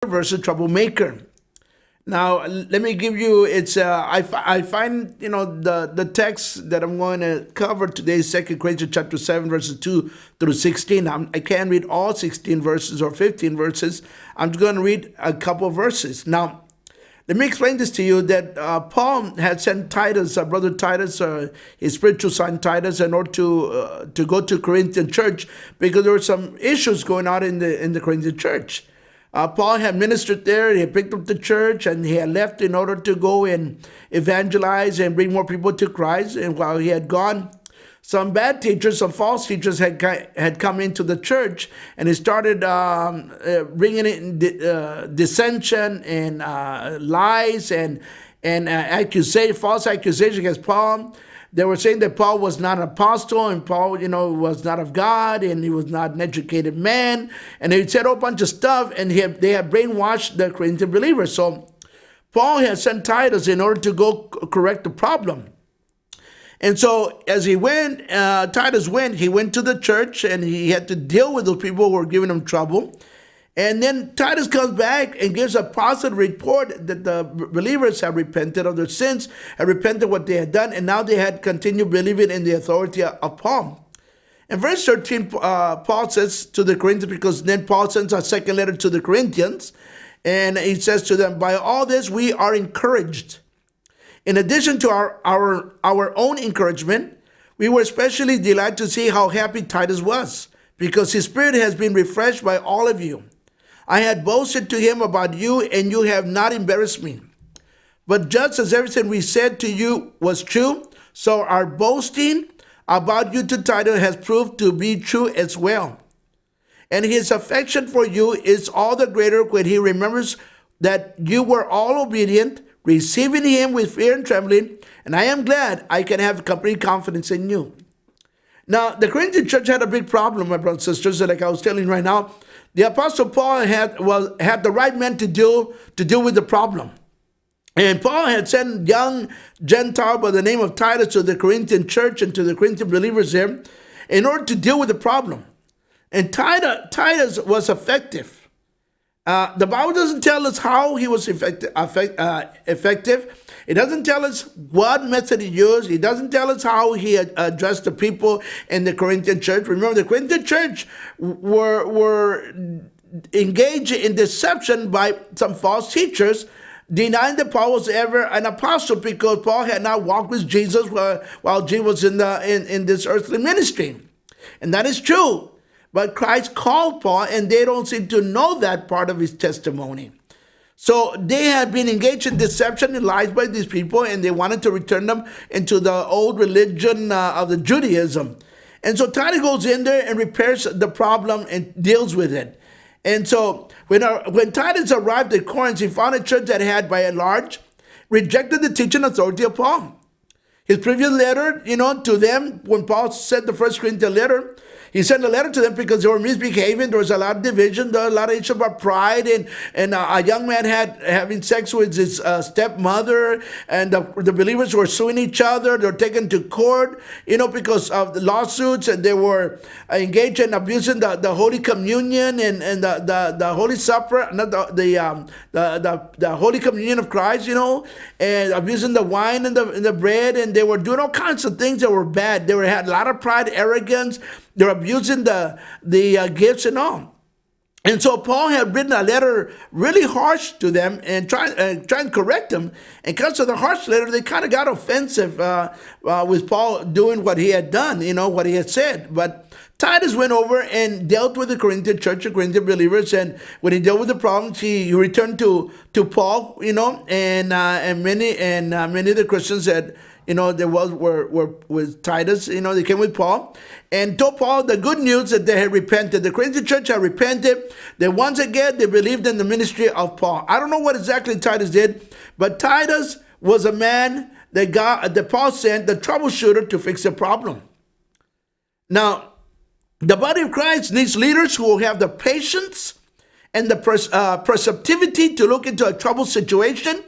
versus troublemaker. Now, let me give you, I find, the text that I'm going to cover today is 2 Corinthians chapter 7, verses 2 through 16. I can't read all 16 verses or 15 verses. I'm just going to read a couple of verses. Now, let me explain this to you that Paul had sent Titus, brother Titus, his spiritual son Titus, in order to go to Corinthian church because there were some issues going on in the Corinthian church. Paul had ministered there, he had picked up the church, and he had left in order to go and evangelize and bring more people to Christ. And while he had gone, some bad teachers, some false teachers had come into the church, and he started bringing in dissension and lies and false accusations against Paul. They were saying that Paul was not an apostle, and Paul, was not of God, and he was not an educated man. And they said a whole bunch of stuff, and they had brainwashed the Corinthian believers. So Paul had sent Titus in order to go correct the problem. And so as Titus went, he went to the church, and he had to deal with those people who were giving him trouble. And then Titus comes back and gives a positive report that the believers have repented of their sins, have repented of what they had done, and now they had continued believing in the authority of Paul. In verse 13, Paul says to the Corinthians, because then Paul sends a second letter to the Corinthians, and he says to them, by all this we are encouraged. In addition to our own encouragement, we were especially delighted to see how happy Titus was, because his spirit has been refreshed by all of you. I had boasted to him about you, and you have not embarrassed me. But just as everything we said to you was true, so our boasting about you to Titus has proved to be true as well. And his affection for you is all the greater when he remembers that you were all obedient, receiving him with fear and trembling, and I am glad I can have complete confidence in you. Now, the Corinthian church had a big problem, my brothers and sisters, like I was telling you right now. The Apostle Paul had the right men to deal with the problem. And Paul had sent young Gentile by the name of Titus to the Corinthian church and to the Corinthian believers there in order to deal with the problem. And Titus was effective. The Bible doesn't tell us how he was effective. It doesn't tell us what method he used. It doesn't tell us how he addressed the people in the Corinthian church. Remember, the Corinthian church were engaged in deception by some false teachers, denying that Paul was ever an apostle because Paul had not walked with Jesus while Jesus was in this earthly ministry. And that is true. But Christ called Paul, and they don't seem to know that part of his testimony. So they had been engaged in deception and lies by these people, and they wanted to return them into the old religion of the Judaism. And so Titus goes in there and repairs the problem and deals with it. And so when Titus arrived at Corinth, he found a church that had, by and large, rejected the teaching authority of Paul. His previous letter, to them, when Paul sent the first Corinthian letter, he sent a letter to them because they were misbehaving. There was a lot of division. There was a lot of issue about pride. And a young man having sex with his stepmother. And the believers were suing each other. They were taken to court, because of the lawsuits. And they were engaged in abusing the Holy Communion and the Holy Supper, not the Holy Communion of Christ, and abusing the wine and the bread. And they were doing all kinds of things that were bad. They had a lot of pride, arrogance. They're abusing the gifts and all. And so Paul had written a letter really harsh to them and trying to correct them. And because of the harsh letter, they kind of got offensive with Paul doing what he had done, what he had said. But Titus went over and dealt with the Corinthian church, the Corinthian believers. And when he dealt with the problems, he returned to Paul, and many of the Christians that were with Titus, they came with Paul and told Paul the good news that they had repented. The Corinthian church had repented. That once again, they believed in the ministry of Paul. I don't know what exactly Titus did, but Titus was a man that Paul sent, the troubleshooter, to fix the problem. Now, the body of Christ needs leaders who will have the patience and the perceptivity to look into a troubled situation,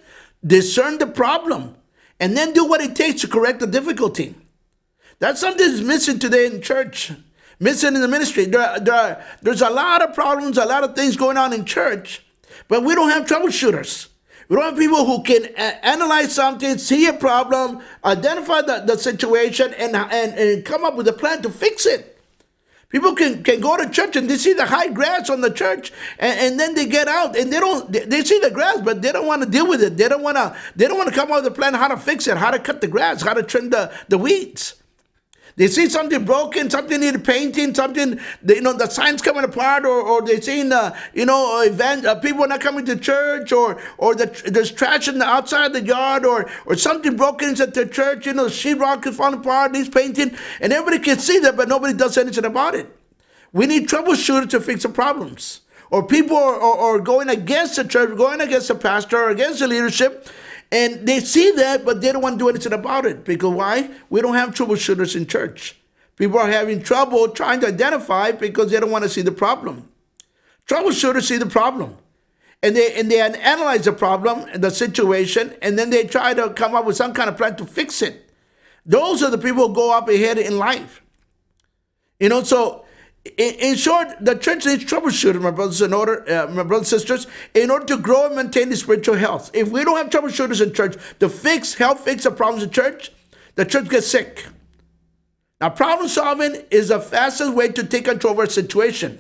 discern the problem, and then do what it takes to correct the difficulty. That's something that's missing today in church, missing in the ministry. There's a lot of problems, a lot of things going on in church, But we don't have troubleshooters. We don't have people who can analyze something, see a problem, identify the situation, and come up with a plan to fix it. People can go to church and they see the high grass on the church, and then they get out and they see the grass, but they don't want to deal with it. They don't want to come up with a plan how to fix it, how to cut the grass, how to trim the weeds. They see something broken, something needed painting, something, the signs coming apart, or they seen, people not coming to church, or there's trash in the outside the yard, or something broken inside the church, the sheetrock is falling apart, needs painting, and everybody can see that, but nobody does anything about it. We need troubleshooters to fix the problems. Or people are going against the church, going against the pastor, or against the leadership, and they see that, but they don't want to do anything about it. Because why? We don't have troubleshooters in church. People are having trouble trying to identify because they don't want to see the problem. Troubleshooters see the problem. And they analyze the problem, the situation, and then they try to come up with some kind of plan to fix it. Those are the people who go up ahead in life. So in short, the church needs troubleshooters, my brothers and sisters, in order to grow and maintain the spiritual health. If we don't have troubleshooters in church to help fix the problems in church gets sick. Now, problem solving is the fastest way to take control of our situation.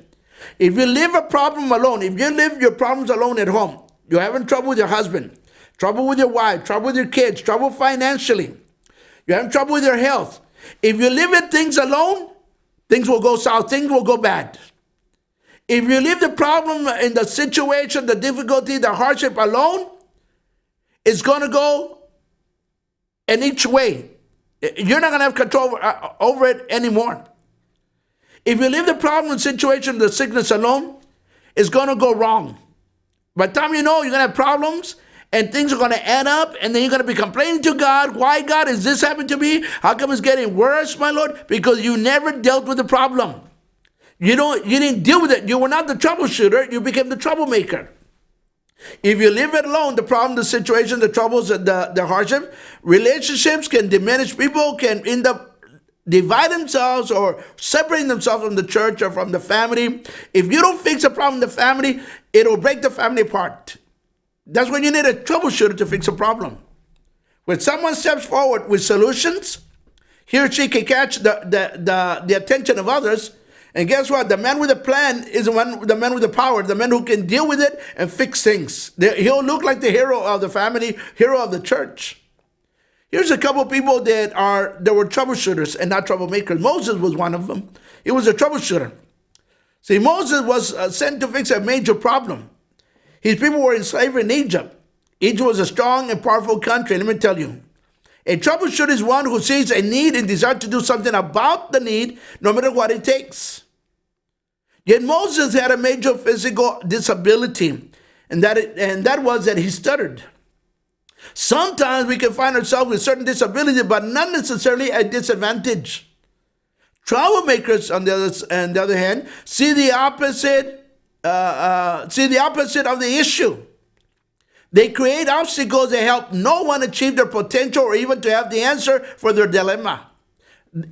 If you leave a problem alone, if you leave your problems alone at home, you're having trouble with your husband, trouble with your wife, trouble with your kids, trouble financially, you're having trouble with your health. If you leave things alone, things will go south, things will go bad. If you leave the problem in the situation, the difficulty, the hardship alone, it's going to go in each way. You're not going to have control over it anymore. If you leave the problem, the situation, the sickness alone, it's going to go wrong. By the time you're going to have problems, and things are going to add up, and then you're going to be complaining to God. Why, God, is this happening to me? How come it's getting worse, my Lord? Because you never dealt with the problem. You didn't deal with it. You were not the troubleshooter. You became the troublemaker. If you leave it alone, the problem, the situation, the troubles, the hardship, relationships can diminish. People can end up divide themselves or separating themselves from the church or from the family. If you don't fix a problem in the family, it'll break the family apart. That's when you need a troubleshooter to fix a problem. When someone steps forward with solutions, he or she can catch the attention of others. And guess what? The man with a plan is the man with the power, the man who can deal with it and fix things. He'll look like the hero of the family, hero of the church. Here's a couple of people that were troubleshooters and not troublemakers. Moses was one of them. He was a troubleshooter. See, Moses was sent to fix a major problem. His people were in slavery in Egypt. Egypt was a strong and powerful country. Let me tell you. A troubleshooter is one who sees a need and desires to do something about the need, no matter what it takes. Yet Moses had a major physical disability, and that was that he stuttered. Sometimes we can find ourselves with certain disability, but not necessarily a disadvantage. Troublemakers, on the other hand, see the opposite of the issue. They create obstacles that help no one achieve their potential or even to have the answer for their dilemma.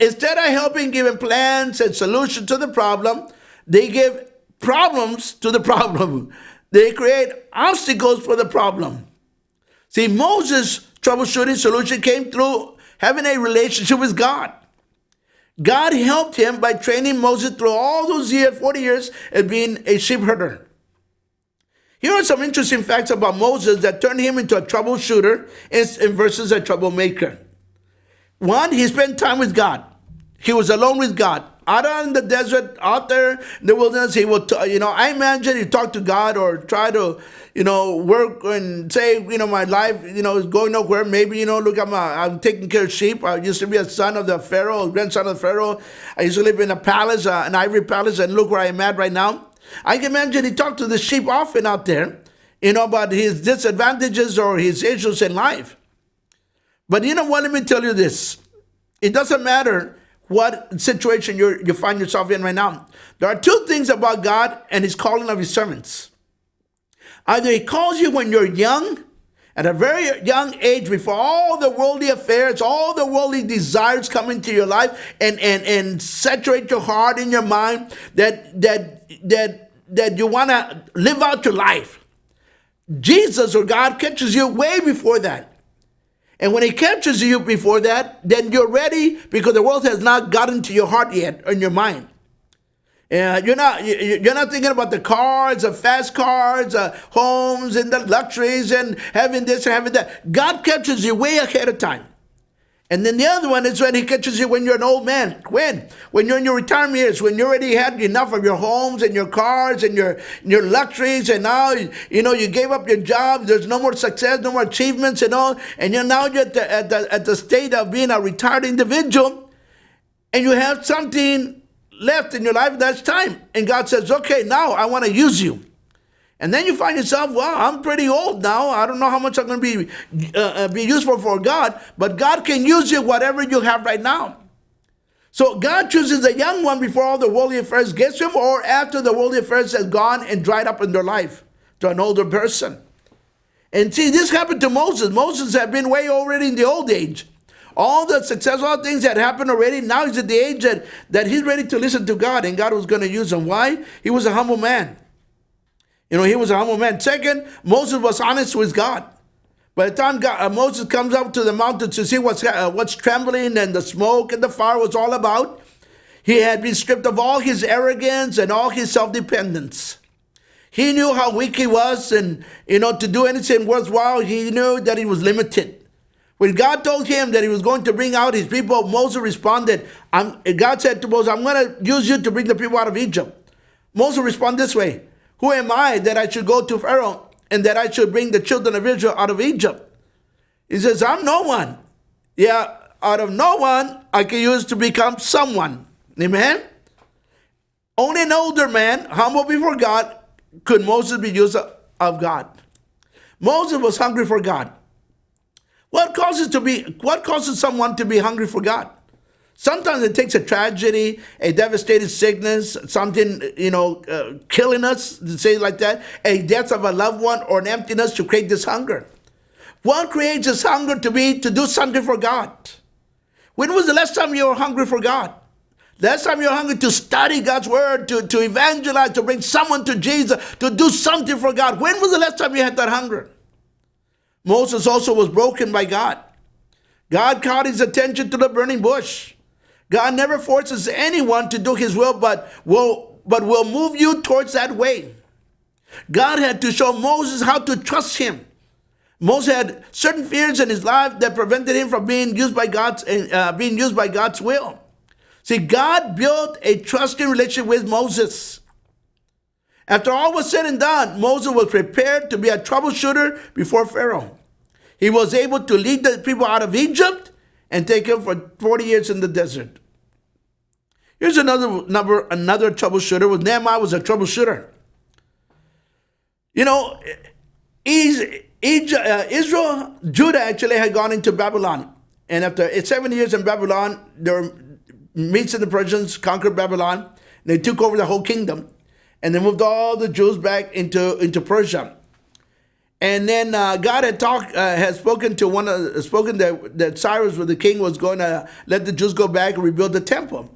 Instead of helping giving plans and solutions to the problem, they give problems to the problem. They create obstacles for the problem. See, Moses' troubleshooting solution came through having a relationship with God. God helped him by training Moses through all those years, 40 years, as being a sheep herder. Here are some interesting facts about Moses that turned him into a troubleshooter versus a troublemaker. One, he spent time with God. He was alone with God. Out in the desert, out there in the wilderness, he would, I imagine he talked to God or try to, work and say, my life, is going nowhere. Maybe, look, I'm taking care of sheep. I used to be a son of the Pharaoh, grandson of the Pharaoh. I used to live in a palace, an ivory palace, and look where I am at right now. I can imagine he talked to the sheep often out there, about his disadvantages or his issues in life. But you know what? Let me tell you this. It doesn't matter what situation you find yourself in right now. There are two things about God and his calling of his servants. Either he calls you when you're young, at a very young age, before all the worldly affairs, all the worldly desires come into your life and saturate your heart and your mind that you want to live out your life. Jesus or God catches you way before that. And when he captures you before that, then you're ready because the world has not gotten to your heart yet or in your mind. You're not thinking about the cars, the fast cars, homes, and the luxuries, and having this and having that. God captures you way ahead of time. And then the other one is when he catches you when you're an old man. When? When you're in your retirement years, when you already had enough of your homes and your cars and your luxuries, and now you gave up your job. There's no more success, no more achievements, and all. And you're at the state of being a retired individual, and you have something left in your life. That's time. And God says, "Okay, now I want to use you." And then you find yourself, well, I'm pretty old now. I don't know how much I'm going to be useful for God. But God can use you whatever you have right now. So God chooses a young one before all the worldly affairs gets him, or after the worldly affairs has gone and dried up in their life to an older person. And see, this happened to Moses. Moses had been way already in the old age. All the successful things had happened already. Now he's at the age that he's ready to listen to God, and God was going to use him. Why? He was a humble man. He was a humble man. Second, Moses was honest with God. By the time Moses comes up to the mountain to see what's trembling and the smoke and the fire was all about, he had been stripped of all his arrogance and all his self-dependence. He knew how weak he was, and to do anything worthwhile, he knew that he was limited. When God told him that he was going to bring out his people, Moses responded. God said to Moses, "I'm going to use you to bring the people out of Egypt." Moses responded this way: "Who am I that I should go to Pharaoh and that I should bring the children of Israel out of Egypt?" He says, "I'm no one." Yeah, out of no one, I can use to become someone. Amen? Only an older man, humble before God, could Moses be used of God. Moses was hungry for God. What causes someone to be hungry for God? Sometimes it takes a tragedy, a devastating sickness, something, killing us, to say it like that, a death of a loved one, or an emptiness to create this hunger. What creates this hunger to do something for God? When was the last time you were hungry for God? Last time you were hungry to study God's word, to evangelize, to bring someone to Jesus, to do something for God. When was the last time you had that hunger? Moses also was broken by God. God caught his attention to the burning bush. God never forces anyone to do his will, but will move you towards that way. God had to show Moses how to trust him. Moses had certain fears in his life that prevented him from being used by God's will. See, God built a trusting relationship with Moses. After all was said and done, Moses was prepared to be a troubleshooter before Pharaoh. He was able to lead the people out of Egypt and take them for 40 years in the desert. Here's another troubleshooter. Nehemiah was a troubleshooter. Judah actually had gone into Babylon. And after 7 years in Babylon, the Medes and the Persians conquered Babylon. They took over the whole kingdom. And they moved all the Jews back into Persia. And then God had spoken that Cyrus, the king, was going to let the Jews go back and rebuild the temple.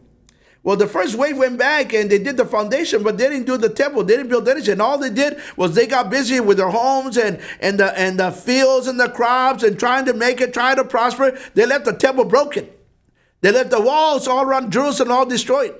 Well, the first wave went back and they did the foundation, but they didn't do the temple. They didn't build anything. All they did was they got busy with their homes and the fields and the crops and trying to prosper. They left the temple broken. They left the walls all around Jerusalem all destroyed.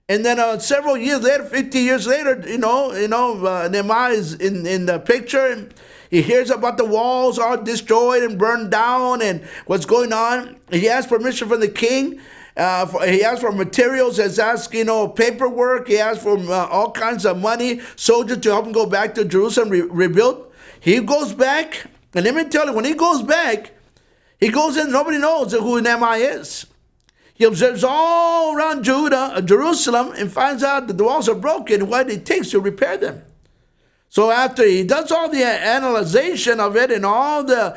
And then several years later, 50 years later, Nehemiah is in the picture. And he hears about the walls all destroyed and burned down and what's going on. He asks permission from the king. He asked for materials, has asked, paperwork. He asked for all kinds of money, soldiers to help him go back to Jerusalem, rebuild. He goes back, and let me tell you, when he goes back, he goes in, nobody knows who Nehemiah is. He observes all around Jerusalem, and finds out that the walls are broken, what it takes to repair them. So after he does all the analyzation of it and all the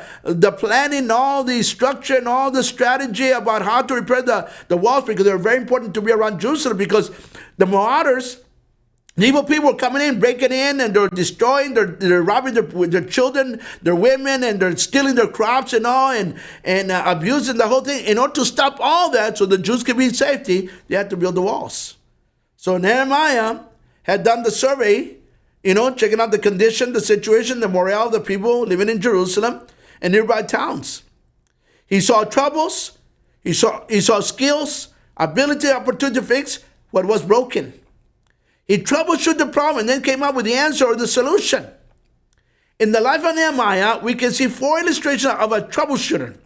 planning, all the structure and all the strategy about how to repair the walls, because they're very important to be around Jerusalem, because the marauders, the evil people are coming in, breaking in, and they're destroying, they're robbing their children, their women, and they're stealing their crops and all, and abusing the whole thing. In order to stop all that so the Jews can be in safety, they had to build the walls. So Nehemiah had done the survey checking out the condition, the situation, the morale of the people living in Jerusalem and nearby towns. He saw troubles, he saw skills, ability, opportunity to fix what was broken. He troubleshoot the problem and then came up with the answer or the solution. In the life of Nehemiah, we can see 4 illustrations of a troubleshooter.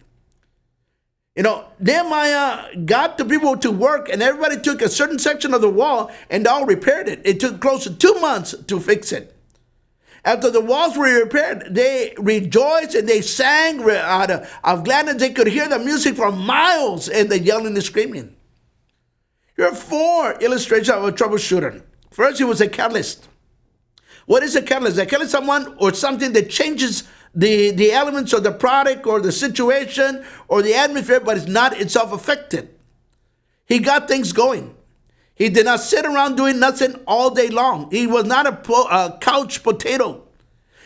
Nehemiah got the people to work, and everybody took a certain section of the wall and they all repaired it. It took close to 2 months to fix it. After the walls were repaired, they rejoiced and they sang out of gladness. They could hear the music for miles and the yelling and screaming. Here are 4 illustrations of a troubleshooter. First, he was a catalyst. What is a catalyst? A catalyst is someone or something that changes the elements of the product or the situation or the atmosphere, but it's not itself affected. He got things going. He did not sit around doing nothing all day long. He was not a couch potato.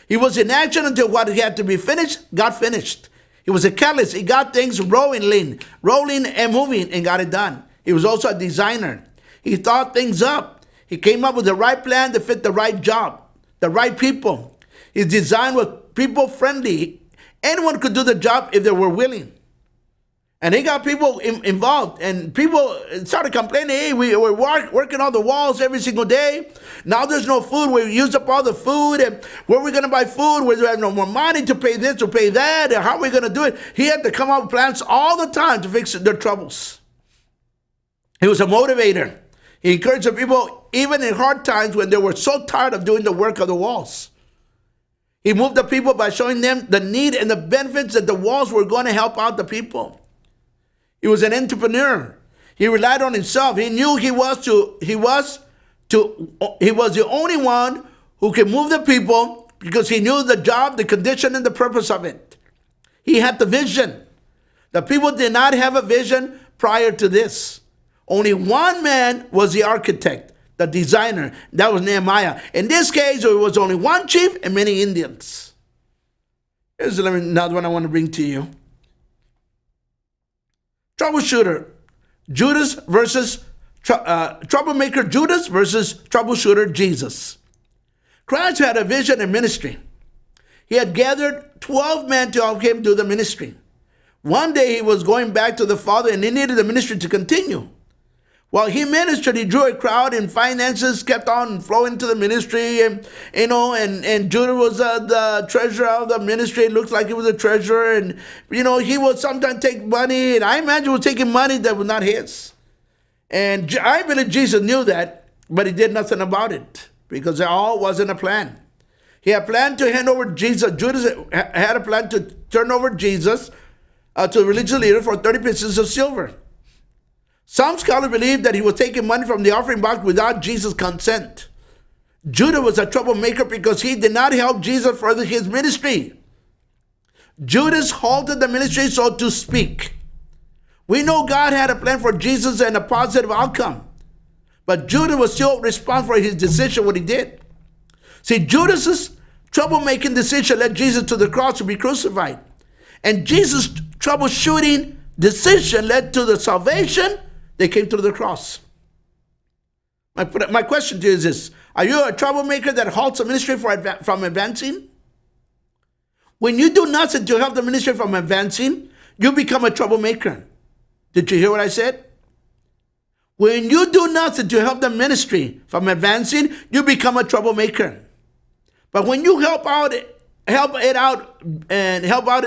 He was in action until what had to be finished got finished. He was a catalyst. He got things rolling and moving and got it done. He was also a designer. He thought things up. He came up with the right plan to fit the right job, the right people. His design was people friendly. Anyone could do the job if they were willing. And he got people involved, and people started complaining, hey, we're working on the walls every single day. Now there's no food. We used up all the food, and where are we going to buy food? We have no more money to pay this, to pay that, and how are we going to do it? He had to come up with plans all the time to fix their troubles. He was a motivator. He encouraged the people even in hard times when they were so tired of doing the work of the walls. He moved the people by showing them the need and the benefits that the walls were going to help out the people. He was an entrepreneur. He relied on himself. He knew he was the only one who could move the people because he knew the job, the condition, and the purpose of it. He had the vision. The people did not have a vision prior to this. Only one man was the architect, the designer. That was Nehemiah. In this case, there was only one chief and many Indians. Here's another one I want to bring to you. Troublemaker Judas versus troubleshooter Jesus. Christ had a vision and ministry. He had gathered 12 men to help him do the ministry. One day he was going back to the Father and he needed the ministry to continue. While he ministered, he drew a crowd and finances kept on flowing to the ministry. And Judah was the treasurer of the ministry. It looked like he was a treasurer. And, he would sometimes take money. And I imagine he was taking money that was not his. And I believe Jesus knew that, but he did nothing about it because it all wasn't a plan. He had planned to hand over Jesus. Judas had a plan to turn over Jesus to the religious leader for 30 pieces of silver. Some scholars believe that he was taking money from the offering box without Jesus' consent. Judah was a troublemaker because he did not help Jesus further his ministry. Judas halted the ministry, so to speak. We know God had a plan for Jesus and a positive outcome. But Judah was still responsible for his decision, what he did. See, Judas's troublemaking decision led Jesus to the cross to be crucified. And Jesus' troubleshooting decision led to the salvation. They came through the cross. My question to you is this. Are you a troublemaker that halts the ministry from advancing? When you do nothing to help the ministry from advancing, you become a troublemaker. Did you hear what I said? When you do nothing to help the ministry from advancing, you become a troublemaker. But when you help out in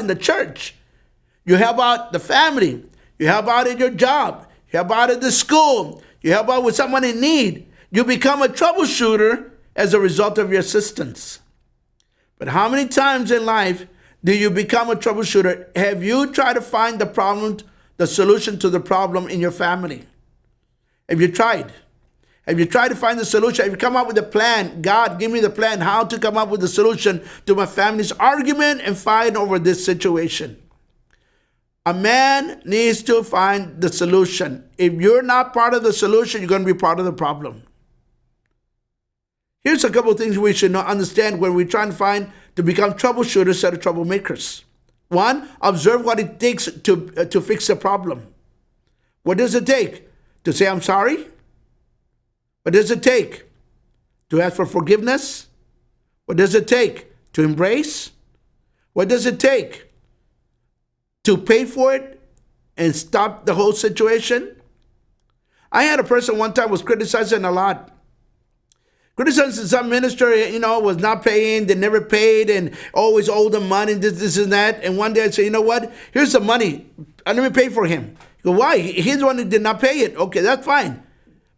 the church, you help out the family, you help out in your job, you help out at the school, you help out with someone in need, you become a troubleshooter as a result of your assistance. But how many times in life do you become a troubleshooter? Have you tried to find the solution to the problem in your family? Have you tried? Have you tried to find the solution? Have you come up with a plan? God, give me the plan how to come up with a solution to my family's argument and fight over this situation. A man needs to find the solution. If you're not part of the solution, you're going to be part of the problem. Here's a couple of things we should understand when we're trying to become troubleshooters instead of troublemakers. One, observe what it takes to fix a problem. What does it take? To say, I'm sorry? What does it take? To ask for forgiveness? What does it take to embrace? What does it take to pay for it and stop the whole situation? I had a person one time was criticizing a lot. Criticizing some minister, was not paying, they never paid, and always owed them money, this, and that. And one day I said, you know what? Here's the money. Let me pay for him. He go, why? He's the one who did not pay it. Okay, that's fine.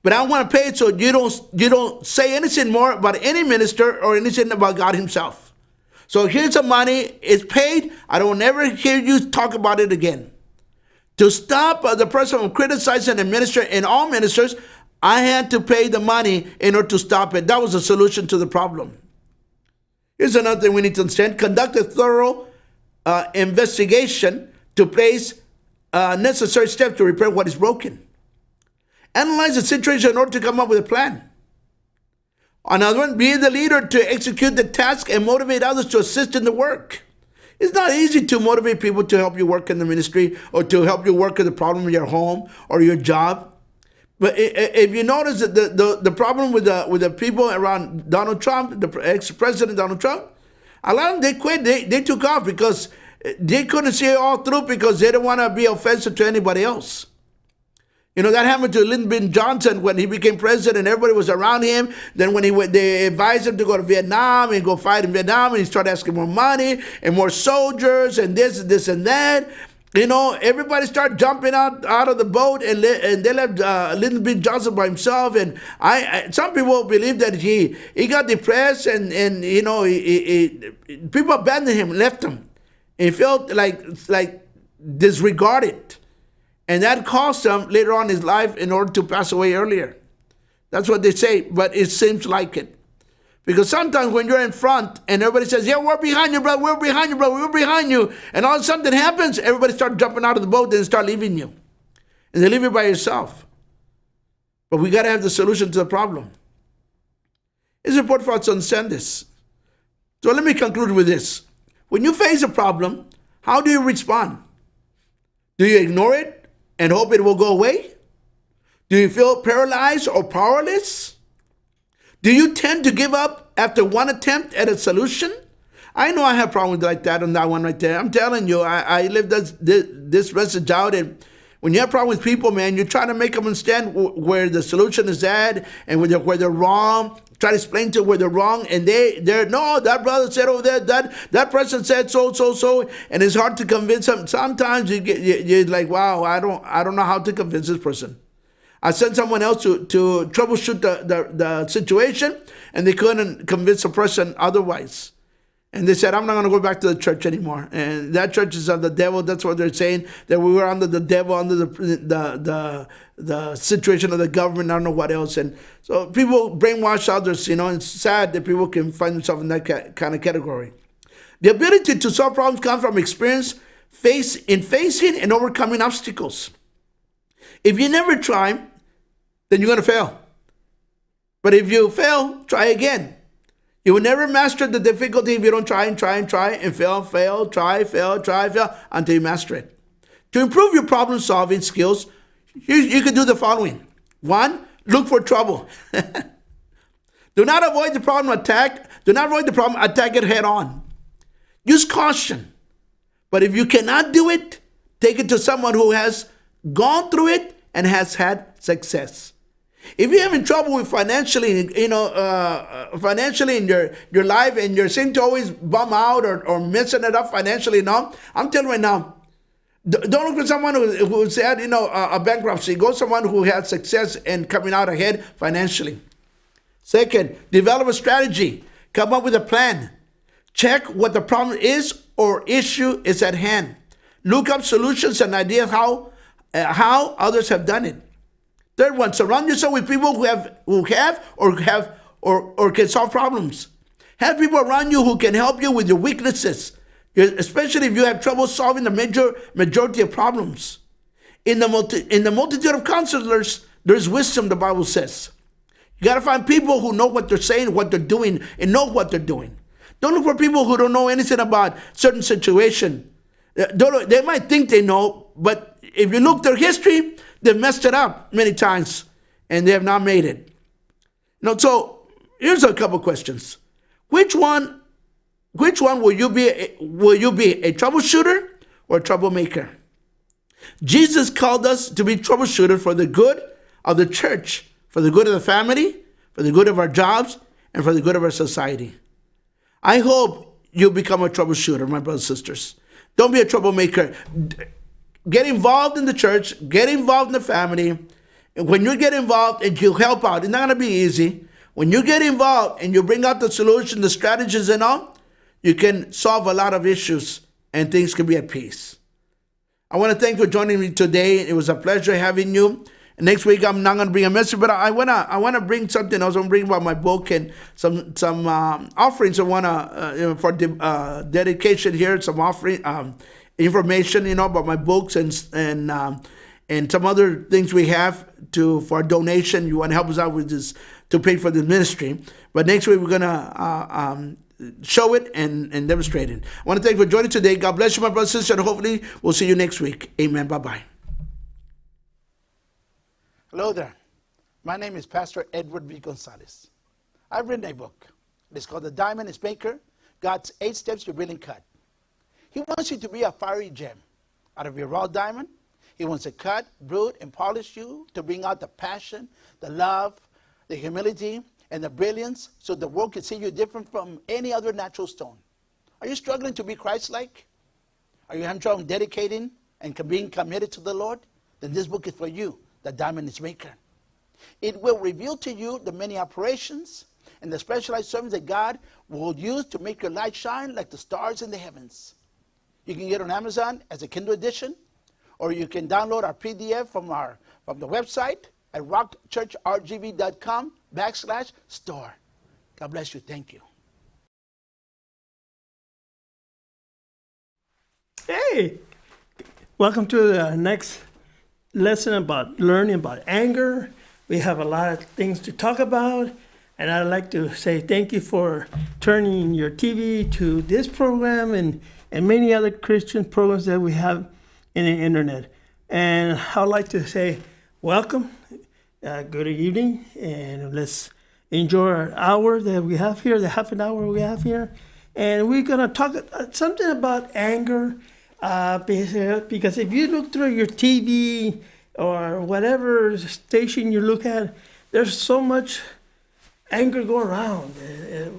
But I want to pay it so you don't say anything more about any minister or anything about God himself. So here's the money. It's paid. I don't ever hear you talk about it again. To stop the person from criticizing the minister and all ministers, I had to pay the money in order to stop it. That was the solution to the problem. Here's another thing we need to understand. Conduct a thorough investigation to place necessary steps to repair what is broken. Analyze the situation in order to come up with a plan. Another one, be the leader to execute the task and motivate others to assist in the work. It's not easy to motivate people to help you work in the ministry or to help you work in the problem in your home or your job. But if you notice that the problem with the people around Donald Trump, the ex-president Donald Trump, a lot of them, they quit. They took off because they couldn't see it all through because they didn't want to be offensive to anybody else. That happened to Lyndon Johnson when he became president. Everybody was around him. Then when they advised him to go to Vietnam and go fight in Vietnam, and he started asking more money and more soldiers and this and that. Everybody started jumping out of the boat, and they left Lyndon Johnson by himself. And some people believe that he got depressed, and people abandoned him, left him. He felt like disregarded. And that cost him later on in his life in order to pass away earlier. That's what they say, but it seems like it. Because sometimes when you're in front and everybody says, yeah, we're behind you, brother, we're behind you, brother, we're behind you. And all of a sudden something happens, everybody starts jumping out of the boat and start leaving you. And they leave you by yourself. But we got to have the solution to the problem. It's important for us to understand this. So let me conclude with this. When you face a problem, how do you respond? Do you ignore it and hope it will go away? Do you feel paralyzed or powerless? Do you tend to give up after one attempt at a solution? I know I have problems like that on that one right there. I'm telling you, I live this message out. And when you have problems with people, man, you try to make them understand where the solution is at and where they're wrong. Try to explain to them where they're wrong. And they're no, that brother said over there, that person said so. And it's hard to convince them. Sometimes you're like, wow, I don't know how to convince this person. I sent someone else to troubleshoot the situation, and they couldn't convince a person otherwise. And they said, I'm not going to go back to the church anymore. And that church is of the devil. That's what they're saying, that we were under the devil, under the situation of the government, I don't know what else. And so people brainwash others, and it's sad that people can find themselves in that kind of category. The ability to solve problems comes from experience in facing and overcoming obstacles. If you never try, then you're going to fail. But if you fail, try again. You will never master the difficulty if you don't try and fail, try until you master it. To improve your problem solving skills, you can do the following. 1, look for trouble. Do not avoid the problem, attack it head on. Use caution. But if you cannot do it, take it to someone who has gone through it and has had success. If you're having trouble with financially, financially in your life, and you seem to always bum out or messing it up financially now, I'm telling you right now, don't look for someone who's had, a bankruptcy. Go someone who had success and coming out ahead financially. Second, develop a strategy. Come up with a plan. Check what the problem is or issue is at hand. Look up solutions and ideas how others have done it. Third one, surround yourself with people who have or can solve problems. Have people around you who can help you with your weaknesses, especially if you have trouble solving the majority of problems. In the multitude of counselors, there's wisdom, the Bible says. You got to find people who know what they're saying, what they're doing, and know what they're doing. Don't look for people who don't know anything about certain situation. They might think they know, but if you look their history, they've messed it up many times, and they have not made it. So here's a couple questions. Which one? Which one will you be? Will you be a troubleshooter or a troublemaker? Jesus called us to be troubleshooter for the good of the church, for the good of the family, for the good of our jobs, and for the good of our society. I hope you become a troubleshooter, my brothers and sisters. Don't be a troublemaker. Get involved in the church. Get involved in the family. And when you get involved and you help out, it's not going to be easy. When you get involved and you bring out the solution, the strategies and all, you can solve a lot of issues and things can be at peace. I want to thank you for joining me today. It was a pleasure having you. And next week I'm not going to bring a message, but I wanna bring something else. I'm going to bring about my book and some offerings. I want to for dedication here, some offering information, about my books and some other things we have for donation. You want to help us out with this to pay for the ministry. But next week we're going to show it and demonstrate it. I want to thank you for joining today. God bless you, my brothers and sisters, and hopefully we'll see you next week. Amen. Bye-bye. Hello there. My name is Pastor Edward V. Gonzalez. I've written a book. It's called The Diamond is Maker, God's 8 Steps to Brilliant Cut. He wants you to be a fiery gem. Out of your raw diamond, he wants to cut, brood, and polish you to bring out the passion, the love, the humility, and the brilliance so the world can see you different from any other natural stone. Are you struggling to be Christ-like? Are you having trouble dedicating and being committed to the Lord? Then this book is for you, The Diamond is Maker. It will reveal to you the many operations and the specialized sermons that God will use to make your light shine like the stars in the heavens. You can get it on Amazon as a Kindle edition, or you can download our PDF from the website at rockchurchrgv.com/store. God bless you. Thank you. Hey, welcome to the next lesson about learning about anger. We have a lot of things to talk about, and I'd like to say thank you for turning your TV to this program and many other Christian programs that we have in the internet. And I'd like to say welcome, good evening, and let's enjoy our hour that we have here, the half an hour we have here. And we're going to talk something about anger, because if you look through your TV or whatever station you look at, there's so much anger going around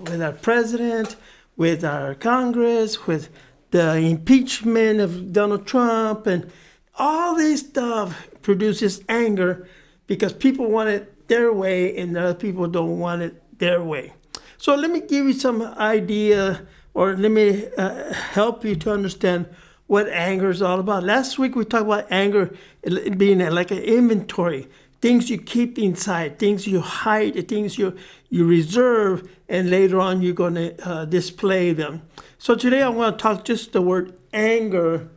with our president, with our Congress, with the impeachment of Donald Trump, and all this stuff produces anger because people want it their way and other people don't want it their way. So let me give you some idea, or let me help you to understand what anger is all about. Last week we talked about anger being like an inventory, things you keep inside, things you hide, things you reserve, and later on you're going to display them. So today I want to talk just the word anger.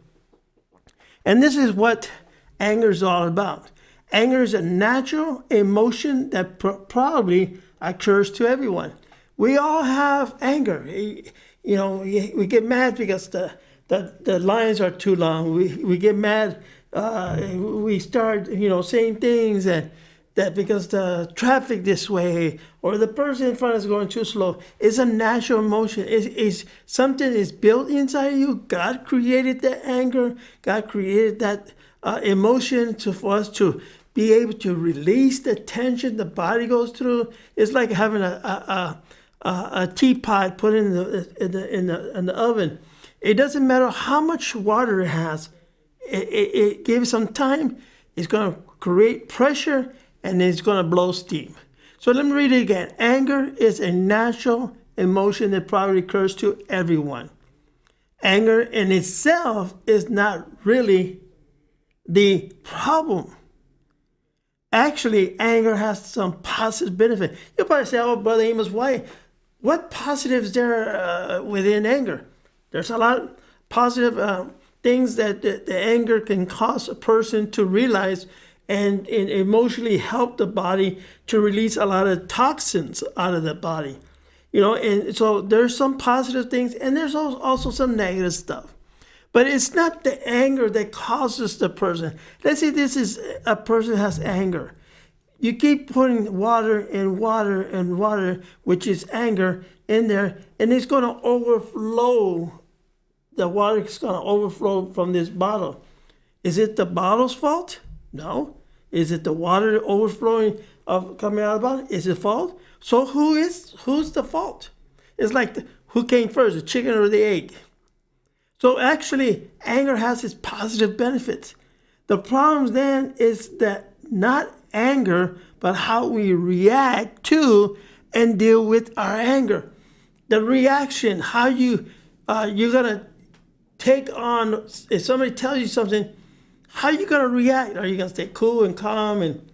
And this is what anger is all about. Anger is a natural emotion that probably occurs to everyone. We all have anger. We get mad because the lines are too long. We get mad. We start, saying things that because the traffic this way or the person in front is going too slow. It's a natural emotion. It's something is built inside you. God created that anger. God created that emotion for us to be able to release the tension the body goes through. It's like having a teapot put in the oven. It doesn't matter how much water it has. It gives some time. It's going to create pressure and it's going to blow steam. So let me read it again. Anger is a natural emotion that probably occurs to everyone. Anger in itself is not really the problem. Actually, anger has some positive benefit. You probably say, oh, Brother Amos, what positives there within anger? There's a lot of positive things that the anger can cause a person to realize and emotionally help the body to release a lot of toxins out of the body. And so there's some positive things and there's also some negative stuff. But it's not the anger that causes the person. Let's say this is a person who has anger. You keep putting water and water and water, which is anger, in there, and it's going to overflow. The water is going to overflow from this bottle. Is it the bottle's fault? No. Is it the water overflowing coming out of the bottle? Is it fault? So who's the fault? It's like who came first, the chicken or the egg? So actually, anger has its positive benefits. The problem then is that not anger, but how we react to and deal with our anger. The reaction, how you're gonna take on, if somebody tells you something, how are you gonna react? Are you gonna stay cool and calm and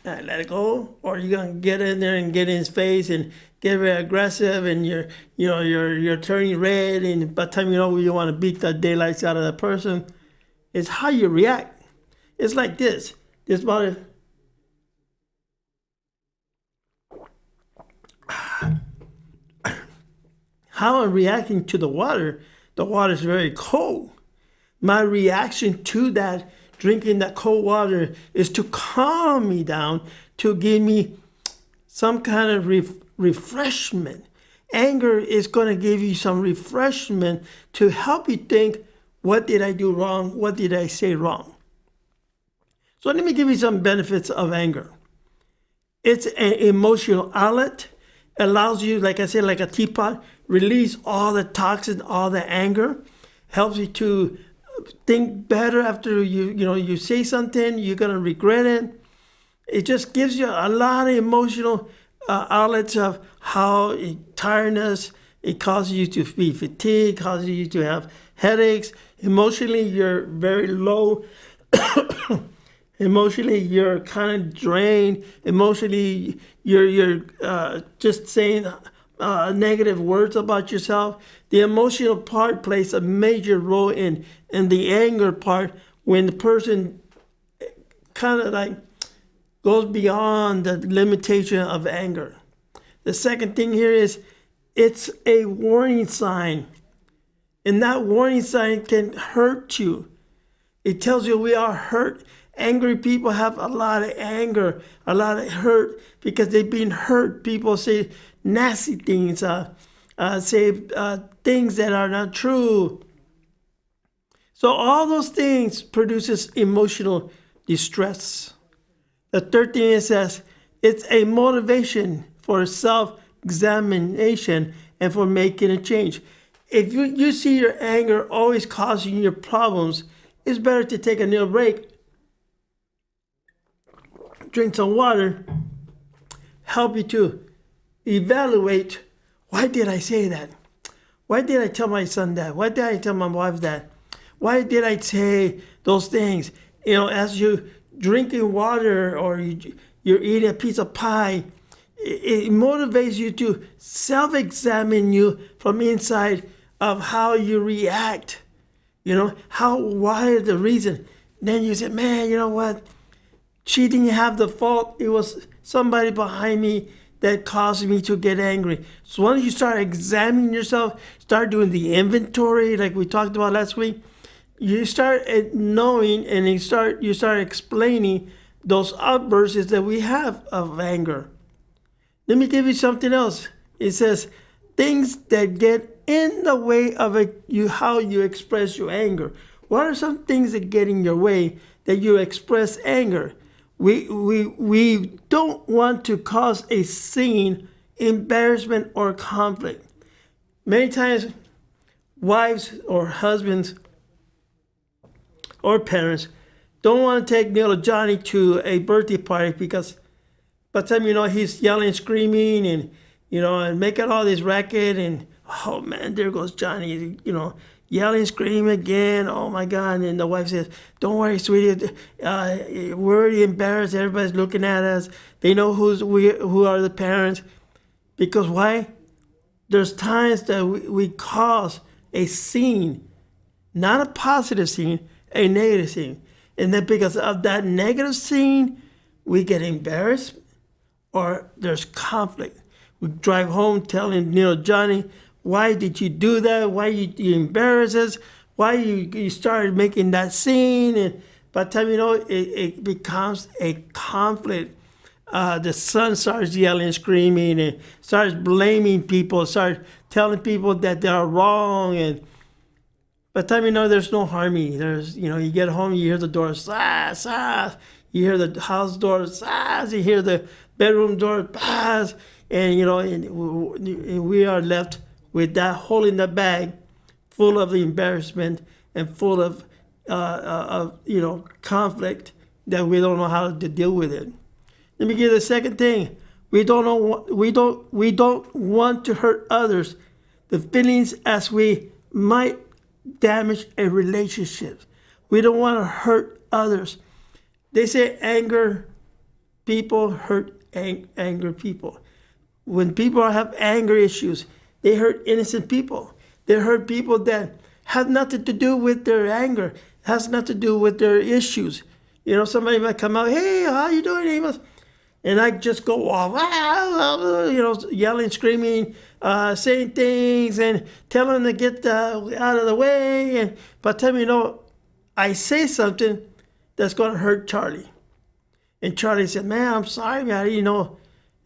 let it go, or are you gonna get in there and get in his face and get very aggressive, and you're turning red, and by the time you know you want to beat the daylights out of that person? It's how you react. It's like this. This body. How I'm reacting to the water is very cold. My reaction to that, drinking that cold water, is to calm me down, to give me some kind of refreshment. Anger is going to give you some refreshment to help you think, what did I do wrong? What did I say wrong? So let me give you some benefits of anger. It's an emotional outlet. Allows you, like I said, like a teapot, release all the toxin, all the anger. Helps you to think better after you say something, you're going to regret it. It just gives you a lot of emotional outlets of how tiredness, it causes you to be fatigued, causes you to have headaches. Emotionally, you're very low. Emotionally, you're kind of drained. Emotionally, you're just saying negative words about yourself. The emotional part plays a major role in the anger part, when the person kind of like goes beyond the limitation of anger. The second thing here is it's a warning sign. And that warning sign can hurt you. It tells you we are hurt. Angry people have a lot of anger, a lot of hurt, because they've been hurt. People say nasty things, say things that are not true. So all those things produces emotional distress. The third thing is that it's a motivation for self-examination and for making a change. If you see your anger always causing you problems, it's better to take a little break, drink some water, help you to evaluate, why did I say that? Why did I tell my son that? Why did I tell my wife that? Why did I say those things? As you drinking water or you're eating a piece of pie, it motivates you to self-examine you from inside of how you react. Why is the reason? Then you say, man, you know what? She didn't have the fault. It was somebody behind me that caused me to get angry. So once you start examining yourself, start doing the inventory like we talked about last week, you start knowing, and you start explaining those outbursts that we have of anger. Let me give you something else. It says things that get in the way of how you express your anger. What are some things that get in your way that you express anger? We don't want to cause a scene, embarrassment, or conflict. Many times, wives or husbands or parents don't want to take little Johnny to a birthday party, because by the time he's yelling, screaming, and and making all this racket, and oh man, there goes Johnny, yelling, screaming again. Oh my God. And the wife says, don't worry, sweetie. We're already embarrassed. Everybody's looking at us. They know who are the parents. Because why? There's times that we cause a scene, not a positive scene, a negative scene. And then because of that negative scene, we get embarrassed, or there's conflict. We drive home telling Johnny, why did you do that? Why you embarrass us? Why you started making that scene? And by the time it becomes a conflict. the son starts yelling, screaming, and starts blaming people, starts telling people that they're wrong. And by the time you know, there's no harmony. There's, you get home, you hear the door, sass, sass. You hear the house door, sass. You hear the bedroom door, sass. And, and we are left with that hole in the bag full of embarrassment and full of, conflict that we don't know how to deal with it. Let me give you the second thing. We don't want to hurt others. The feelings as we might damage a relationship. We don't want to hurt others. They say anger people hurt anger people. When people have anger issues, they hurt innocent people. They hurt people that have nothing to do with their anger, has nothing to do with their issues. Somebody might come out, hey, how you doing, Amos? And I just go off, yelling, screaming, saying things and telling them to get out of the way. And by the time I say something that's going to hurt Charlie. And Charlie said, man, I'm sorry, man.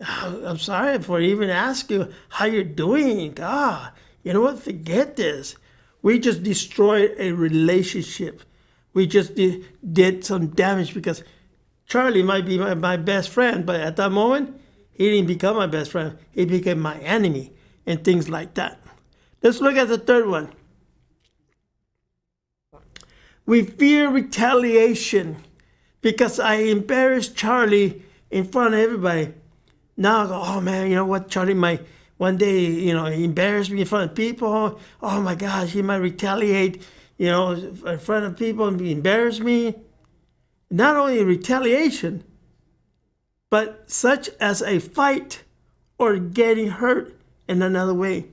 I'm sorry for even asking you how you're doing. God, you know what? Forget this. We just destroyed a relationship. We just did some damage because Charlie might be my best friend, but at that moment, he didn't become my best friend. He became my enemy and things like that. Let's look at the third one. We fear retaliation because I embarrassed Charlie in front of everybody. Now I go, oh man, you know what? Charlie might one day, embarrass me in front of people. Oh my gosh, he might retaliate, in front of people and embarrass me. Not only retaliation, but such as a fight or getting hurt in another way.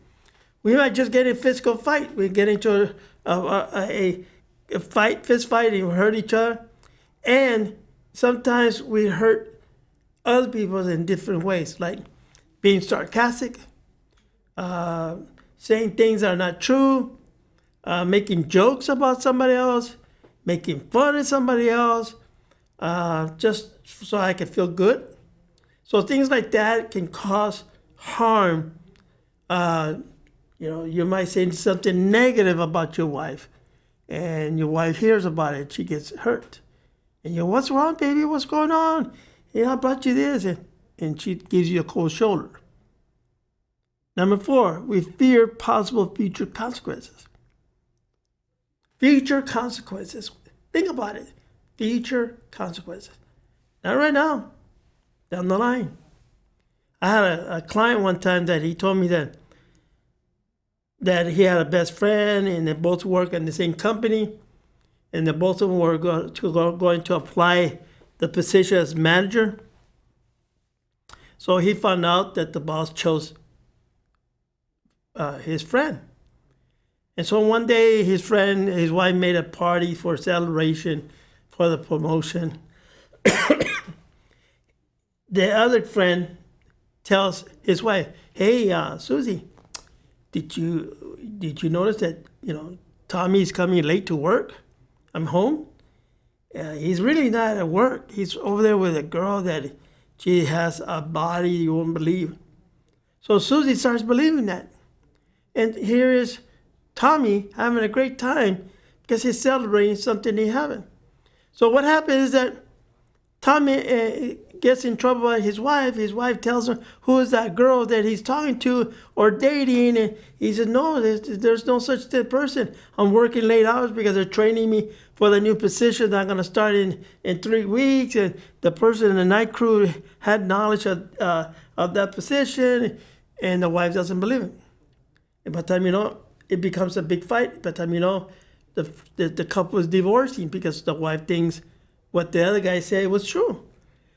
We might just get in a physical fight. We get into a fight, fist fight, and we hurt each other. And sometimes we hurt other people in different ways, like being sarcastic, saying things that are not true, making jokes about somebody else, making fun of somebody else, just so I can feel good. So things like that can cause harm. You might say something negative about your wife, and your wife hears about it. She gets hurt. And what's wrong, baby? What's going on? I brought you this. And she gives you a cold shoulder. Number 4, we fear possible future consequences. Future consequences. Think about it. Future consequences. Not right now. Down the line. I had a client one time that he told me that he had a best friend and they both work in the same company. And they both of them were going to apply the position as manager. So he found out that the boss chose his friend. And so one day his wife made a party for celebration for the promotion. The other friend tells his wife, hey, Susie, did you notice that, Tommy's coming late to work? I'm home. He's really not at work. He's over there with a girl that she has a body you won't believe. So Susie starts believing that. And here is Tommy having a great time because he's celebrating something he haven't. So what happens is that Tommy gets in trouble by his wife. His wife tells him who is that girl that he's talking to or dating. And he said, no, there's no such person. I'm working late hours because they're training me for the new position that I'm going to start in 3 weeks. And the person in the night crew had knowledge of that position. And the wife doesn't believe it. And by the time it becomes a big fight. By the time the couple is divorcing because the wife thinks what the other guy said was true.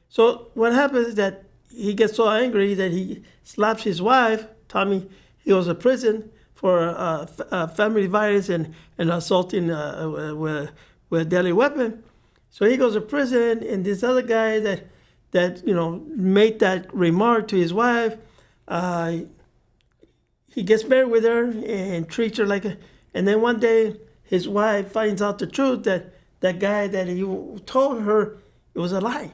So what happens is that he gets so angry that he slaps his wife. Tommy, he goes to prison for family violence and assaulting with a deadly weapon. So he goes to prison, and this other guy that made that remark to his wife, he gets married with her and treats her like a. And then one day his wife finds out the truth that guy that he told her it was a lie.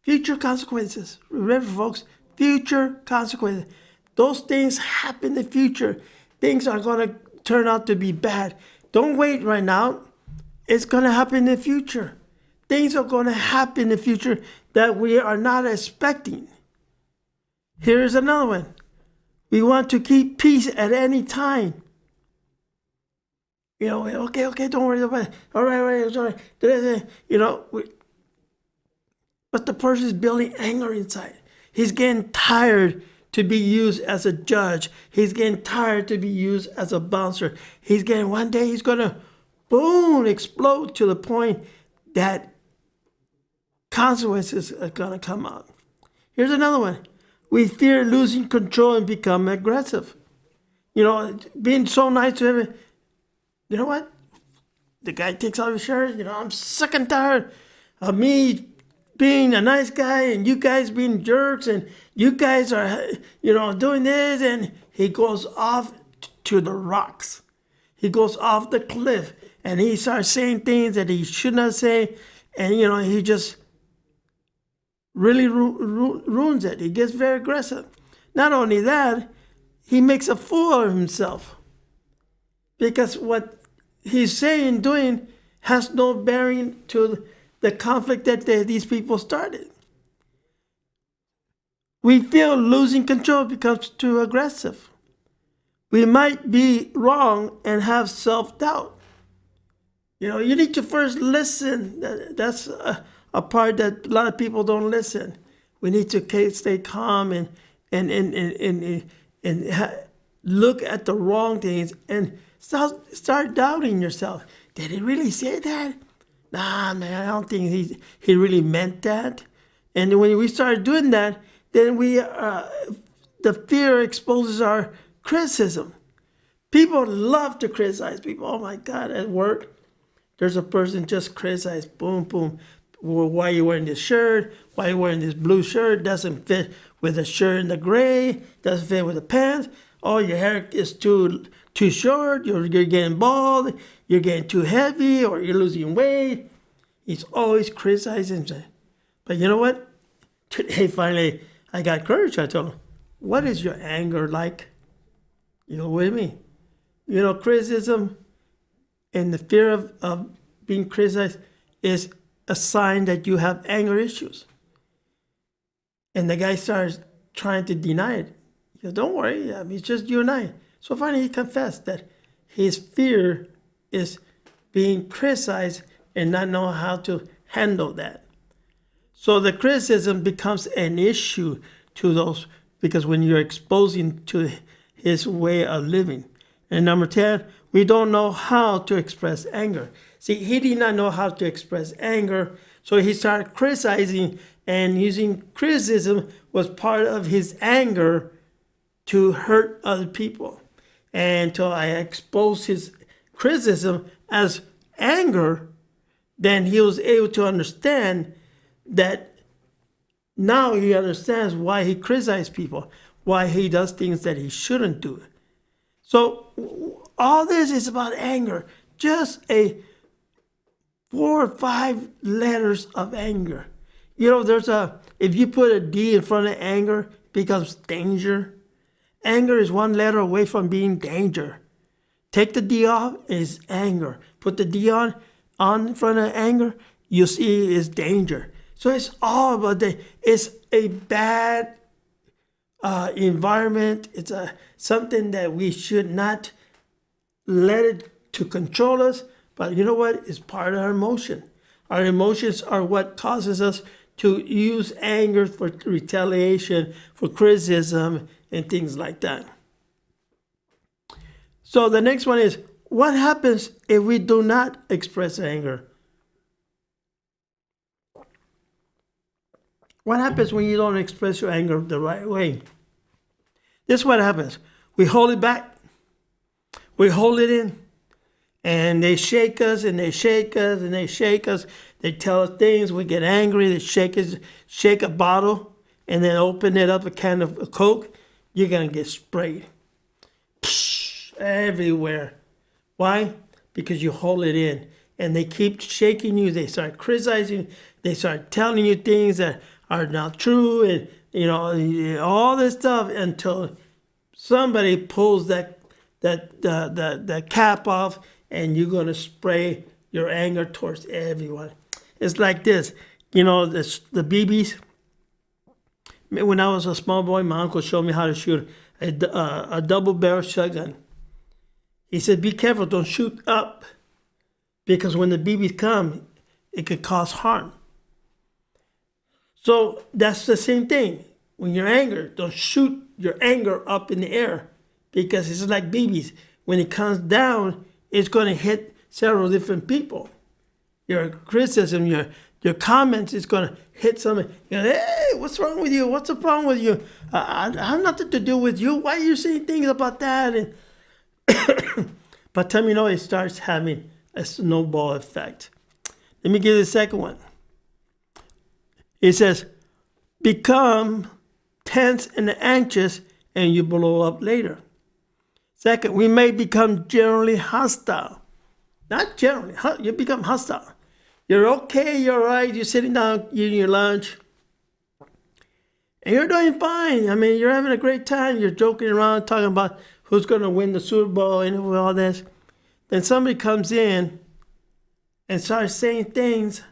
Future consequences. Remember, folks, future consequences. Those things happen in the future. Things are going to turn out to be bad. Don't wait right now. It's going to happen in the future. Things are going to happen in the future that we are not expecting. Here's another one. We want to keep peace at any time. You know, okay, don't worry about it. All right. You know, but the person is building anger inside. He's getting tired to be used as a judge. He's getting tired to be used as a bouncer. One day he's going to, boom, explode to the point that consequences are going to come out. Here's another one. We fear losing control and become aggressive. You know, being so nice to him. You know what? The guy takes off his shirt. You know, I'm sick and tired of me being a nice guy and you guys being jerks and you guys are, you know, doing this. And he goes off to the rocks. He goes off the cliff and he starts saying things that he should not say. And, you know, he just really ruins it. He gets very aggressive. Not only that, he makes a fool of himself because what he's saying and doing has no bearing to the conflict that these people started. We feel losing control becomes too aggressive. We might be wrong and have self-doubt. You know, you need to first listen. That's a part that a lot of people don't listen. We need to stay calm and look at the wrong things and start doubting yourself. Did he really say that? Nah, man, I don't think he really meant that. And when we start doing that, then the fear exposes our criticism. People love to criticize people. Oh my God, at work, there's a person just criticized, boom, boom. Well, why are you wearing this shirt? Why are you wearing this blue shirt? Doesn't fit with the shirt in the gray. Doesn't fit with the pants. Oh, your hair is too short. You're getting bald. You're getting too heavy, or you're losing weight. He's always criticizing. But you know what? Today, finally, I got courage. I told him, what is your anger like? You know, with me. You know, criticism and the fear of being criticized is a sign that you have anger issues. And the guy starts trying to deny it. He goes, don't worry, it's just you and I. So finally he confessed that his fear is being criticized and not know how to handle that. So the criticism becomes an issue to those, because when you're exposing to his way of living. And number 10, we don't know how to express anger. See, he did not know how to express anger, so he started criticizing, and using criticism was part of his anger to hurt other people. And until I exposed his criticism as anger, then he was able to understand that now he understands why he criticizes people, why he does things that he shouldn't do. So all this is about anger, just a 4 or 5 letters of anger. You know, if you put a D in front of anger, it becomes danger. Anger is 1 letter away from being danger. Take the D off, it's anger. Put the D on in front of anger, you see it's danger. So it's all about it's a bad environment. It's something that we should not let it to control us. But you know what? It's part of our emotion. Our emotions are what causes us to use anger for retaliation, for criticism, and things like that. So the next one is, what happens if we do not express anger? What happens when you don't express your anger the right way? This is what happens. We hold it back. We hold it in. And they shake us, and they shake us, and they shake us. They tell us things. We get angry. They shake a bottle, and then open it up, a can of Coke. You're going to get sprayed. Psh, everywhere. Why? Because you hold it in. And they keep shaking you. They start criticizing. They start telling you things that are not true, and all this stuff until somebody pulls that cap off, and you're gonna spray your anger towards everyone. It's like this, the BBs. When I was a small boy, my uncle showed me how to shoot a double barrel shotgun. He said, "Be careful, don't shoot up, because when the BBs come, it could cause harm." So that's the same thing. When you're angry, don't shoot your anger up in the air, because it's like BBs. When it comes down, it's going to hit several different people. Your criticism, your comments is going to hit somebody. Hey, what's wrong with you? What's the problem with you? I have nothing to do with you. Why are you saying things about that? And by the time you know, it starts having a snowball effect. Let me give you the second one. It says, become tense and anxious, and you blow up later. Second, we may become generally hostile. Not generally, you become hostile. You're okay, you're all right, you're sitting down eating your lunch, and you're doing fine. I mean, you're having a great time. You're joking around, talking about who's going to win the Super Bowl and all this. Then somebody comes in and starts saying things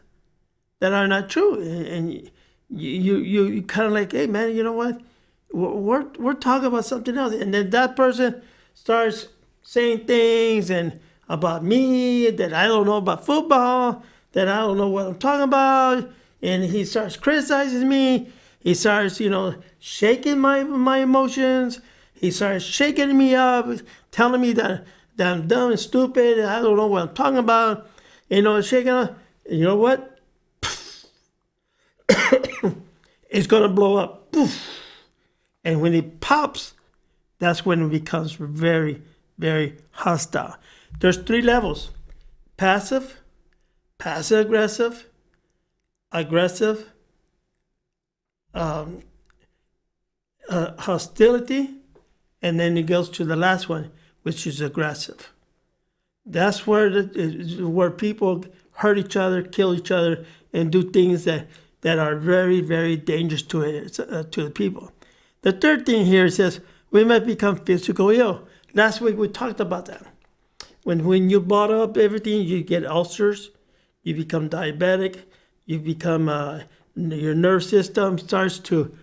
that are not true. And you kind of like, hey, man, you know what? We're talking about something else. And then that person starts saying things and about me that I don't know about football, that I don't know what I'm talking about. And he starts criticizing me. He starts, shaking my emotions. He starts shaking me up, telling me that I'm dumb and stupid, and I don't know what I'm talking about. Shaking up. And you know what? It's going to blow up. And when it pops, that's when it becomes very, very hostile. There's 3 levels: passive, passive-aggressive, aggressive, hostility, and then it goes to the last one, which is aggressive. That's where people hurt each other, kill each other, and do things that are very, very dangerous to the people. The third thing here says we might become physically ill. Last week we talked about that. When you bottle up everything, you get ulcers, you become diabetic, you become your nerve system starts to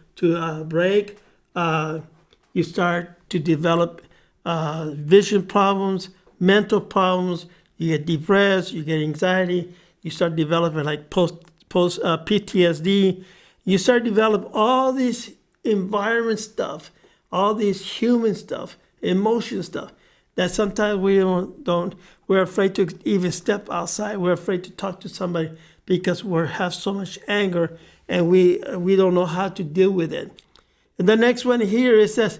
break. You start to develop vision problems, mental problems. You get depressed, you get anxiety. You start developing like post PTSD. You start develop all these environment stuff, all these human stuff, emotion stuff that sometimes we're afraid to even step outside. We're afraid to talk to somebody because we have so much anger and we don't know how to deal with it. And the next one here, it says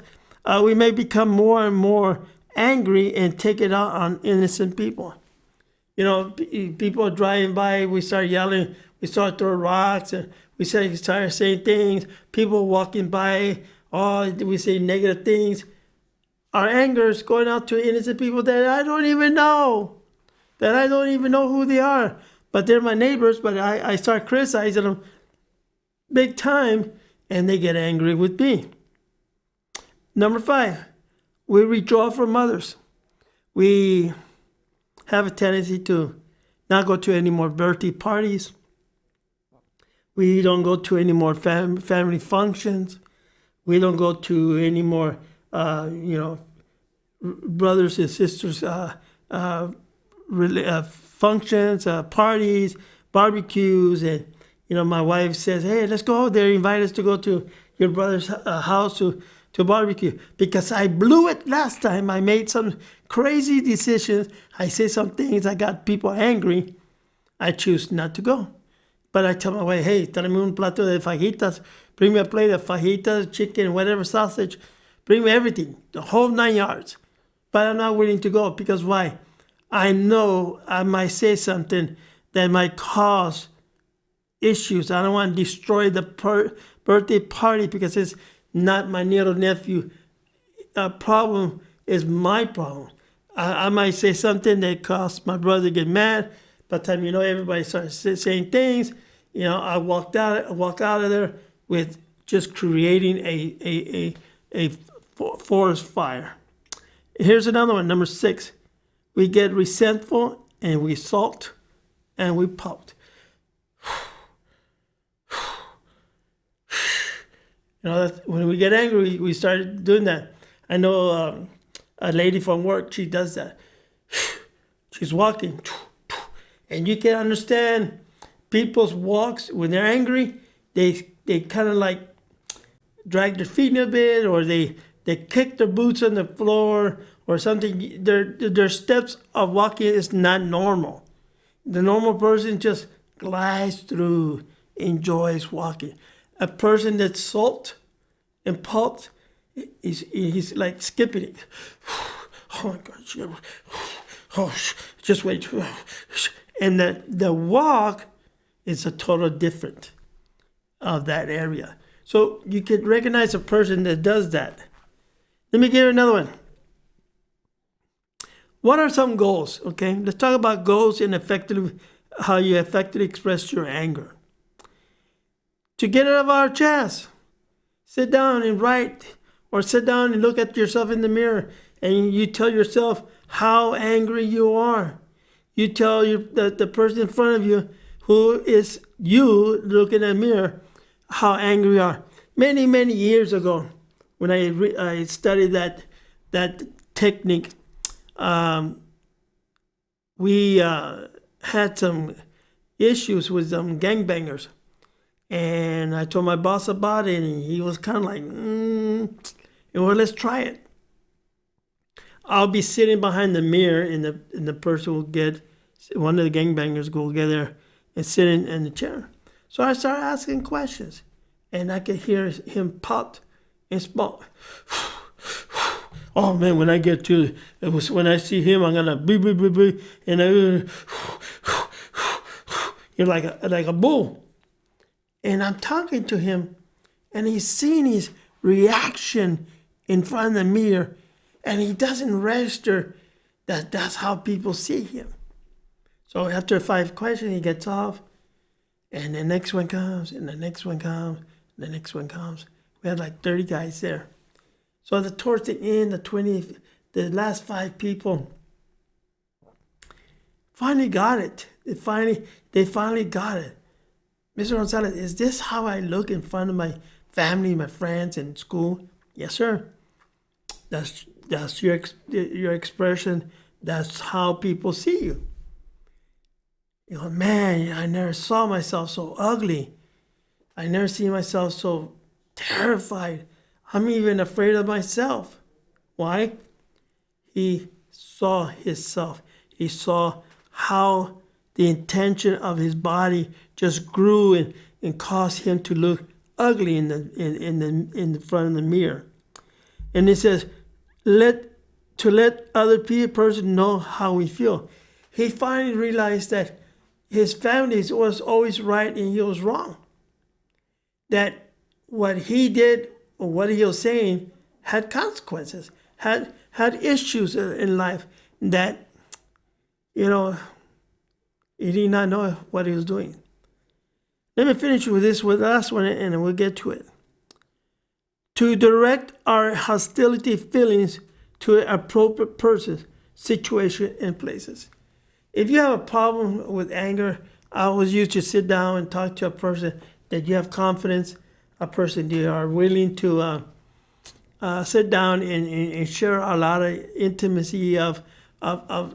we may become more and more angry and take it out on innocent people. People are driving by, we start yelling, we start throwing rocks, and we start saying things. People walking by, we say negative things. Our anger is going out to innocent people that I don't even know, who they are. But they're my neighbors, but I start criticizing them big time, and they get angry with me. Number 5, we withdraw from others. We have a tendency to not go to any more birthday parties. We don't go to any more family functions. We don't go to any more, brothers and sisters functions, parties, barbecues. And, my wife says, hey, let's go there. Invite us to go to your brother's house to barbecue. Because I blew it last time. I made some crazy decisions. I say some things. I got people angry. I choose not to go. But I tell my wife, hey, tráeme un plato de fajitas. Bring me a plate of fajitas, chicken, whatever, sausage. Bring me everything, the whole 9 yards. But I'm not willing to go because why? I know I might say something that might cause issues. I don't want to destroy the birthday party because it's not my little nephew. Problem is my problem. I might say something that caused my brother to get mad. By the time everybody starts saying things, I walk out of there with just creating a forest fire. Here's another one, number 6. We get resentful and we sulk and we pout. When we get angry, we start doing that. I know a lady from work, she does that. She's walking, and you can understand people's walks when they're angry. They kind of like drag their feet a bit, or they kick their boots on the floor or something. Their steps of walking is not normal. The normal person just glides through, enjoys walking. A person that's sulked and pulped, he's like skipping it. Oh my God! Oh, just wait. And the walk is a total different of that area. So you can recognize a person that does that. Let me give you another one. What are some goals? Okay, let's talk about goals and how you effectively express your anger. To get it off our chest, sit down and write, or sit down and look at yourself in the mirror, and you tell yourself how angry you are. You tell the person in front of you, who is you looking in the mirror, how angry you are. Many, many years ago, when I studied that technique, we had some issues with some gangbangers. And I told my boss about it, and he was kind of like, well, let's try it. I'll be sitting behind the mirror, and the person will one of the gangbangers will get there and sit in the chair. So I started asking questions, and I could hear him pop and smoke. Oh man, when I get to it, when I see him, I'm gonna beep beep beep beep, and you're like a bull. And I'm talking to him, and he's seeing his reaction in front of the mirror, and he doesn't register that that's how people see him. So after 5 questions, he gets off, and the next one comes, and the next one comes, and the next one comes. We had like 30 guys there. So towards the end, the last 5 people finally got it. They finally got it. Mr. Gonzalez, is this how I look in front of my family, my friends in school? Yes, sir. That's your expression. That's how people see you. Man, I never saw myself so ugly. I never see myself so terrified. I'm even afraid of myself. Why? He saw himself. He saw how the intention of his body just grew and caused him to look ugly in the front of the mirror. And he says, let other person know how we feel. He finally realized that his family was always right and he was wrong. That what he did or what he was saying had consequences, had issues in life that, he did not know what he was doing. Let me finish with the last one, and we'll get to it. To direct our hostility feelings to appropriate persons, situation, and places. If you have a problem with anger, I always used to sit down and talk to a person that you have confidence, a person you are willing to sit down and share a lot of intimacy of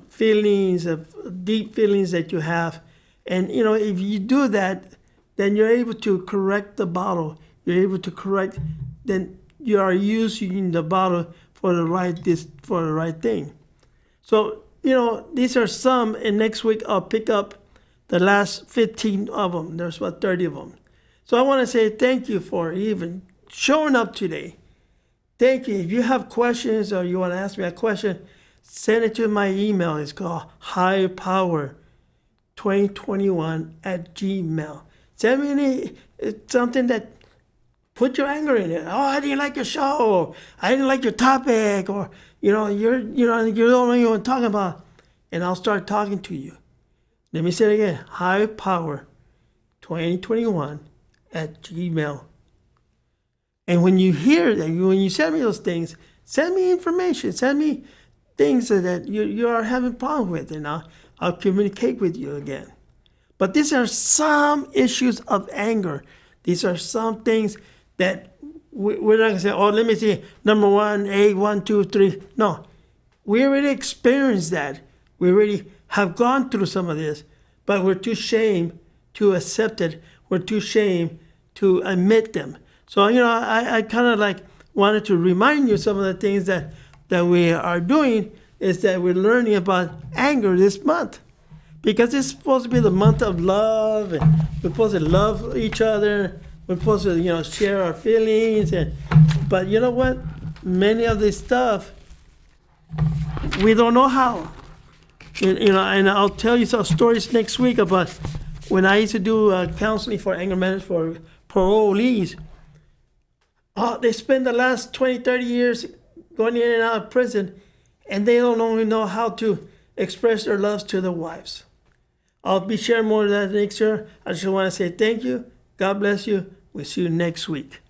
feelings, of deep feelings that you have. And, if you do that, then you're able to correct the bottle. You're able to correct, then you are using the bottle for the right thing. So, these are some, and next week I'll pick up the last 15 of them. There's about 30 of them. So I want to say thank you for even showing up today. Thank you. If you have questions or you want to ask me a question, send it to my email. It's called highpower2021@gmail. Send me something that put your anger in it. Oh, I didn't like your show. Or, I didn't like your topic. Or you don't know what I'm talking about. And I'll start talking to you. Let me say it again. 2021 at Gmail. And when you hear that, when you send me those things, send me information, send me things that you are having problems with, and I'll communicate with you again. But these are some issues of anger. These are some things that we're not going to say, oh, let me see, number 1, A, 1, 2, 3. No, we already experienced that. We already have gone through some of this, but we're too ashamed to accept it. We're too ashamed to admit them. So, I kind of like wanted to remind you some of the things that we are doing is that we're learning about anger this month. Because it's supposed to be the month of love, and we're supposed to love each other. We're supposed to, share our feelings. But you know what? Many of this stuff, we don't know how. And I'll tell you some stories next week about when I used to do counseling for anger management for parolees. They spend the last 20, 30 years going in and out of prison, and they don't even know how to express their loves to their wives. I'll be sharing more of that next year. I just want to say thank you. God bless you. We'll see you next week.